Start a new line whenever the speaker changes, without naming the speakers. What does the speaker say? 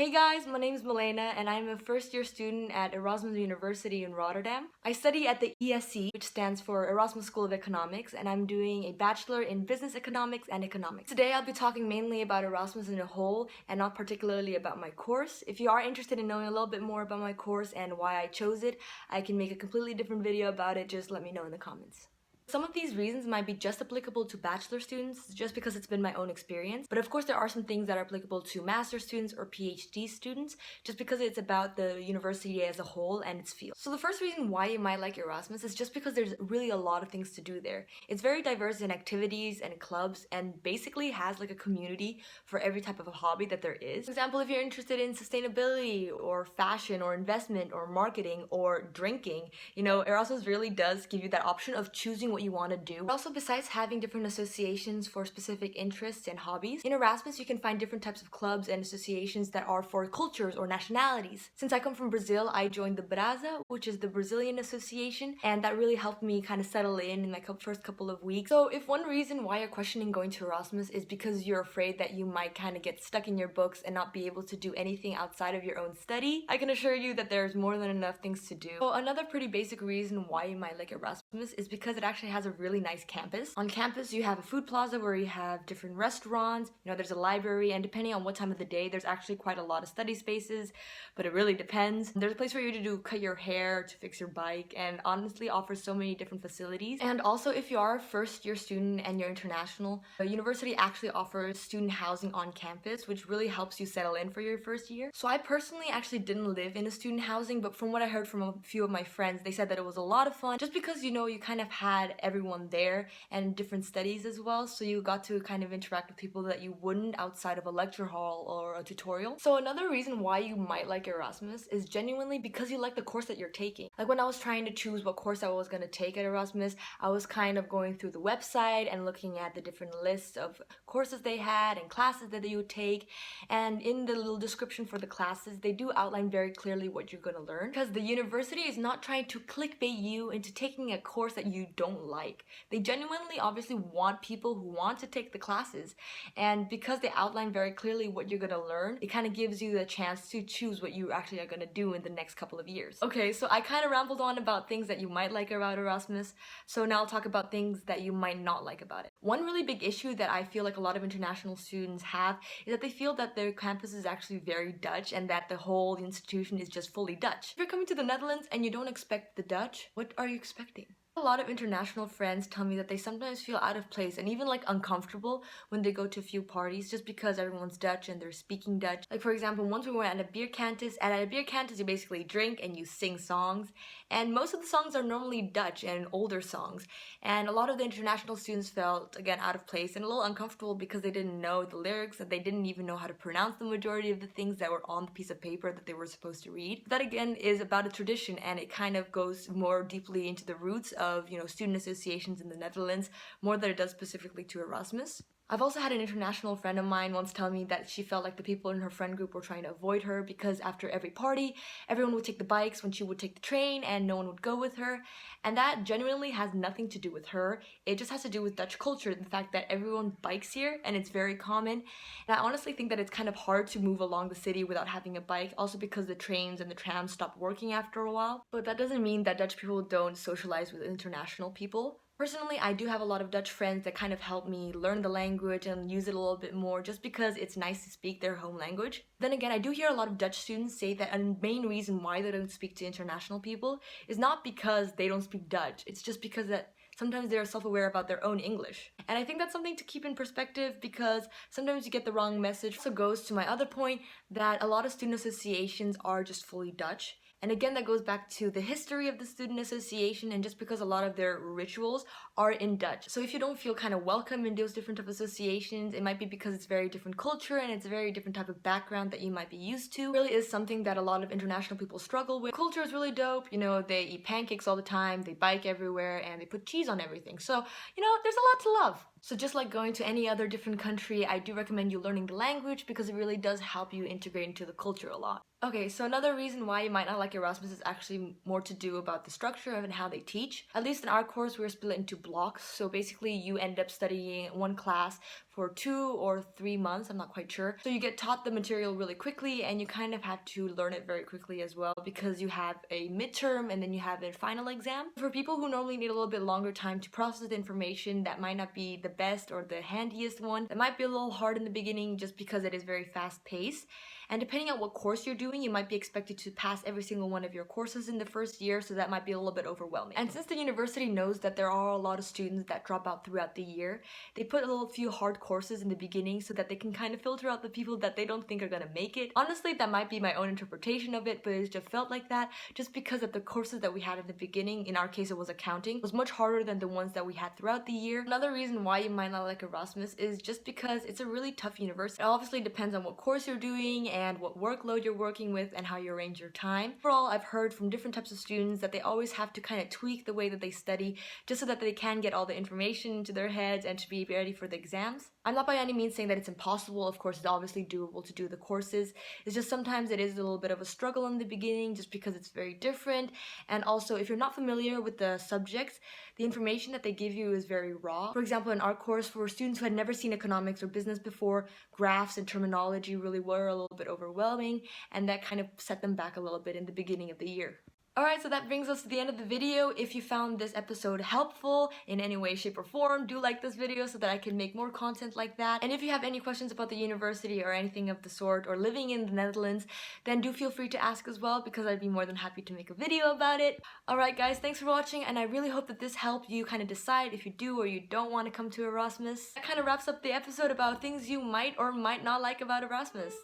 Hey guys, my name is Milena and I'm a first year student at Erasmus University in Rotterdam. I study at the ESC, which stands for Erasmus School of Economics, and I'm doing a bachelor in business economics and economics. Today I'll be talking mainly about Erasmus in a whole and not particularly about my course. If you are interested in knowing a little bit more about my course and why I chose it, I can make a completely different video about it. Just let me know in the comments. Some of these reasons might be just applicable to bachelor students just because it's been my own experience, but of course there are some things that are applicable to master students or PhD students just because it's about the university as a whole and its field. So the first reason why you might like Erasmus is just because there's really a lot of things to do there. It's very diverse in activities and clubs and basically has like a community for every type of a hobby that there is. For example, if you're interested in sustainability or fashion or investment or marketing or drinking, Erasmus really does give you that option of choosing what you want to do. Also, besides having different associations for specific interests and hobbies, in Erasmus you can find different types of clubs and associations that are for cultures or nationalities. Since I come from Brazil, I joined the Brasa, which is the Brazilian association, and that really helped me kind of settle in my first couple of weeks. So if one reason why you're questioning going to Erasmus is because you're afraid that you might kind of get stuck in your books and not be able to do anything outside of your own study, I can assure you that there's more than enough things to do. So another pretty basic reason why you might like Erasmus is because it actually has a really nice campus. On campus you have a food plaza where you have different restaurants, there's a library, and depending on what time of the day there's actually quite a lot of study spaces, but it really depends. There's a place for you to cut your hair, to fix your bike, and honestly offers so many different facilities. And also if you are a first year student and you're international, the university actually offers student housing on campus, which really helps you settle in for your first year. So I personally actually didn't live in a student housing, but from what I heard from a few of my friends, they said that it was a lot of fun just because you kind of had everyone there and different studies as well, so you got to kind of interact with people that you wouldn't outside of a lecture hall or a tutorial. So another reason why you might like Erasmus is genuinely because you like the course that you're taking. Like when I was trying to choose what course I was going to take at Erasmus, I was kind of going through the website and looking at the different lists of courses they had and classes that you would take, and in the little description for the classes they do outline very clearly what you're going to learn, because the university is not trying to clickbait you into taking a course that you don't like. They genuinely obviously want people who want to take the classes, and because they outline very clearly what you're gonna learn, it kind of gives you the chance to choose what you actually are gonna do in the next couple of years. Okay, so I kind of rambled on about things that you might like about Erasmus, so now I'll talk about things that you might not like about it. One really big issue that I feel like a lot of international students have is that they feel that their campus is actually very Dutch and that the whole institution is just fully Dutch. If you're coming to the Netherlands and you don't expect the Dutch, what are you expecting? A lot of international friends tell me that they sometimes feel out of place and even like uncomfortable when they go to a few parties just because everyone's Dutch and they're speaking Dutch. Like for example, once we went at a beer cantus, and at a beer cantus you basically drink and you sing songs, and most of the songs are normally Dutch and older songs, and a lot of the international students felt again out of place and a little uncomfortable because they didn't know the lyrics and they didn't even know how to pronounce the majority of the things that were on the piece of paper that they were supposed to read. That again is about a tradition, and it kind of goes more deeply into the roots of student associations in the Netherlands more than it does specifically to Erasmus. I've also had an international friend of mine once tell me that she felt like the people in her friend group were trying to avoid her because after every party, everyone would take the bikes when she would take the train and no one would go with her. And that genuinely has nothing to do with her. It just has to do with Dutch culture, the fact that everyone bikes here and it's very common. And I honestly think that it's kind of hard to move along the city without having a bike, also because the trains and the trams stop working after a while. But that doesn't mean that Dutch people don't socialize with international people. Personally, I do have a lot of Dutch friends that kind of help me learn the language and use it a little bit more just because it's nice to speak their home language. Then again, I do hear a lot of Dutch students say that a main reason why they don't speak to international people is not because they don't speak Dutch, it's just because that sometimes they're self-aware about their own English. And I think that's something to keep in perspective because sometimes you get the wrong message. So goes to my other point that a lot of student associations are just fully Dutch. And again, that goes back to the history of the student association and just because a lot of their rituals are in Dutch. So if you don't feel kind of welcome in those different type of associations, it might be because it's very different culture and it's a very different type of background that you might be used to. It really is something that a lot of international people struggle with. Culture is really dope, they eat pancakes all the time, they bike everywhere, and they put cheese on everything. So, there's a lot to love. So just like going to any other different country, I do recommend you learning the language because it really does help you integrate into the culture a lot. Okay, so another reason why you might not like Erasmus is actually more to do about the structure of and how they teach. At least in our course, we were split into blocks. So basically, you end up studying one class for 2 or 3 months, I'm not quite sure. So you get taught the material really quickly and you kind of have to learn it very quickly as well because you have a midterm and then you have a final exam. For people who normally need a little bit longer time to process the information, that might not be the best or the handiest one. That might be a little hard in the beginning just because it is very fast paced. And depending on what course you're doing, you might be expected to pass every single one of your courses in the first year, so that might be a little bit overwhelming. And since the university knows that there are a lot of students that drop out throughout the year, they put a little few hard courses in the beginning so that they can kind of filter out the people that they don't think are gonna make it. Honestly, that might be my own interpretation of it, but it just felt like that just because of the courses that we had in the beginning. In our case, it was accounting, was much harder than the ones that we had throughout the year. Another reason why you might not like Erasmus is just because it's a really tough university. It obviously depends on what course you're doing and what workload you're working with and how you arrange your time. Overall, I've heard from different types of students that they always have to kind of tweak the way that they study just so that they can get all the information into their heads and to be ready for the exams. I'm not by any means saying that it's impossible. Of course, it's obviously doable to do the courses. It's just sometimes it is a little bit of a struggle in the beginning just because it's very different. And also, if you're not familiar with the subjects, the information that they give you is very raw. For example, in our course, for students who had never seen economics or business before, graphs and terminology really were a little bit overwhelming, and that kind of set them back a little bit in the beginning of the year. Alright, so that brings us to the end of the video. If you found this episode helpful in any way, shape, or form, do like this video so that I can make more content like that. And if you have any questions about the university or anything of the sort, or living in the Netherlands, then do feel free to ask as well, because I'd be more than happy to make a video about it. Alright guys, thanks for watching, and I really hope that this helped you kind of decide if you do or you don't want to come to Erasmus. That kind of wraps up the episode about things you might or might not like about Erasmus.